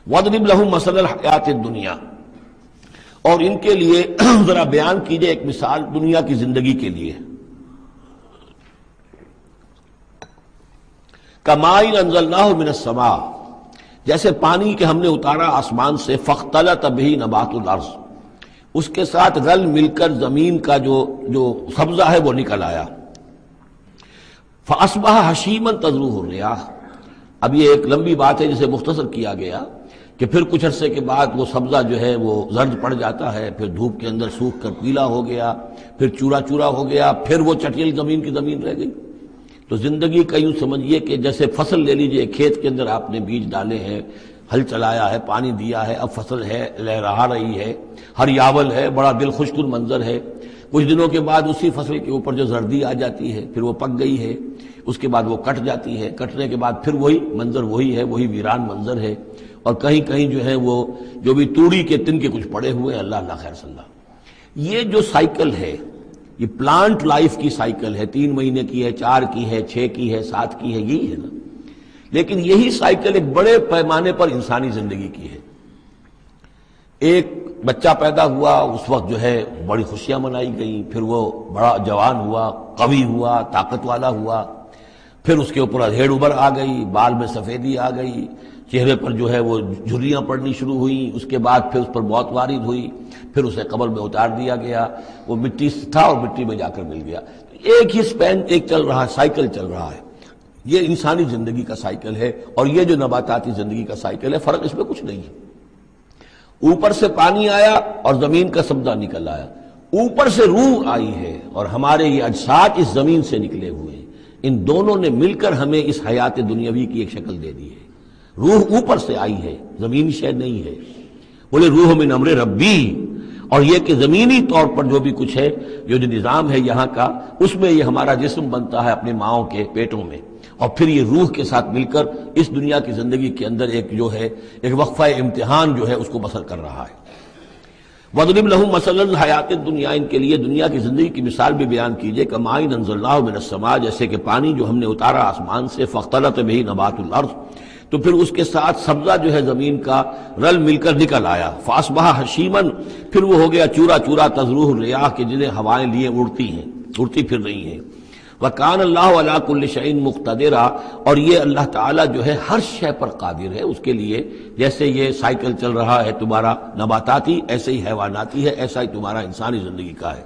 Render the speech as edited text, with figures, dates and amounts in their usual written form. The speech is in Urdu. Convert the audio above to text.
وَاضْرِبْ لَهُم مَثَلَ الْحَيَاةِ الدُّنْيَا، اور ان کے لیے ذرا بیان کیجئے ایک مثال دنیا کی زندگی کے لیے. کَمَاءٍ أَنزَلْنَاهُ مِنَ السَّمَاءِ، جیسے پانی کہ ہم نے اتارا آسمان سے، فَاخْتَلَطَ بِهِ نَبَاتُ الْأَرْضِ، اس کے ساتھ رل مل کر زمین کا جو سبزہ ہے وہ نکل آیا. فَأَصْبَحَ هَشِيمًا تَذْرُوهُ الرِّيَاحُ، اب یہ ایک لمبی بات ہے جسے مختصر کیا گیا کہ پھر کچھ عرصے کے بعد وہ سبزہ جو ہے وہ زرد پڑ جاتا ہے، پھر دھوپ کے اندر سوکھ کر پیلا ہو گیا، پھر چورا چورا ہو گیا، پھر وہ چٹیل زمین کی زمین رہ گئی. تو زندگی کا یوں سمجھیے کہ جیسے فصل لے لیجئے، کھیت کے اندر آپ نے بیج ڈالے ہیں، ہل چلایا ہے، پانی دیا ہے، اب فصل ہے، لہرا رہی ہے، ہریاول ہے، بڑا دل خشکن منظر ہے. کچھ دنوں کے بعد اسی فصل کے اوپر جو زردی آ جاتی ہے، پھر وہ پک گئی ہے، اس کے بعد وہ کٹ جاتی ہے، کٹنے کے بعد پھر وہی منظر وہی ہے، وہی ویران منظر ہے. اور کہیں کہیں جو ہے وہ جو بھی توڑی کے تن کے کچھ پڑے ہوئے ہیں، اللہ اللہ خیر صلی اللہ. یہ جو سائیکل ہے، یہ پلانٹ لائف کی سائیکل ہے، 3 مہینے کی ہے، 4 کی ہے، 6 کی ہے، 7 کی ہے، یہی ہے نا. لیکن یہی سائیکل ایک بڑے پیمانے پر انسانی زندگی کی ہے. ایک بچہ پیدا ہوا، اس وقت جو ہے بڑی خوشیاں منائی گئیں، پھر وہ بڑا جوان ہوا، قوی ہوا، طاقت والا ہوا، پھر اس کے اوپر ادھیڑ ابر آ گئی، بال میں سفیدی آ گئی، چہرے پر جو ہے وہ جھریاں پڑنی شروع ہوئیں. اس کے بعد پھر اس پر موت وارد ہوئی، پھر اسے قبر میں اتار دیا گیا، وہ مٹی سے تھا اور مٹی میں جا کر مل گیا. ایک ہی سپین ایک چل رہا ہے، سائیکل چل رہا ہے. یہ انسانی زندگی کا سائیکل ہے، اور یہ جو نباتاتی زندگی کا سائیکل ہے، فرق اس میں کچھ نہیں ہے. اوپر سے پانی آیا اور زمین کا سبزہ نکل آیا، اوپر سے روح آئی ہے اور ہمارے یہ اجساد اس زمین سے نکلے ہوئے ہیں. ان دونوں نے مل کر ہمیں اس حیات دنیاوی کی ایک شکل دے دی ہے. روح اوپر سے آئی ہے، زمینی شے نہیں ہے. بولے روح من امر ربی، اور یہ کہ زمینی طور پر جو بھی کچھ ہے، جو نظام ہے یہاں کا، اس میں یہ ہمارا جسم بنتا ہے اپنی ماؤں کے پیٹوں میں، اور پھر یہ روح کے ساتھ مل کر اس دنیا کی زندگی کے اندر ایک جو ہے ایک وقفہ امتحان جو ہے اس کو بسر کر رہا ہے. وَاضْرِبْ لَهُم مَثَلَ الْحَيَاةِ الدُّنْيَا، ان کے لیے دنیا کی زندگی کی مثال بھی بیان کیجئے. کَمَاءٍ أَنزَلْنَاهُ مِنَ السَّمَاءِ، جیسے کہ پانی جو ہم نے اتارا آسمان سے، فَاخْتَلَطَ بِهِ نَبَاتُ الْأَرْضِ، تو پھر اس کے ساتھ سبزہ جو ہے زمین کا رل مل کر نکل آیا. فَأَصْبَحَ هَشِيمًا، پھر وہ ہو گیا چورا چورا، تَذْرُوهُ الرِّيَاحُ، کہ جنہیں ہوائیں لیے اڑتی ہیں، اڑتی پھر رہی ہیں. وَكَانَ اللَّهُ عَلَىٰ كُلِّ شَيْءٍ مُقْتَدِرًا، اور یہ اللہ تعالیٰ جو ہے ہر شے پر قادر ہے. اس کے لیے جیسے یہ سائیکل چل رہا ہے تمہارا نباتاتی، ایسے ہی حیواناتی ہے، ایسا ہی تمہارا انسانی زندگی کا ہے.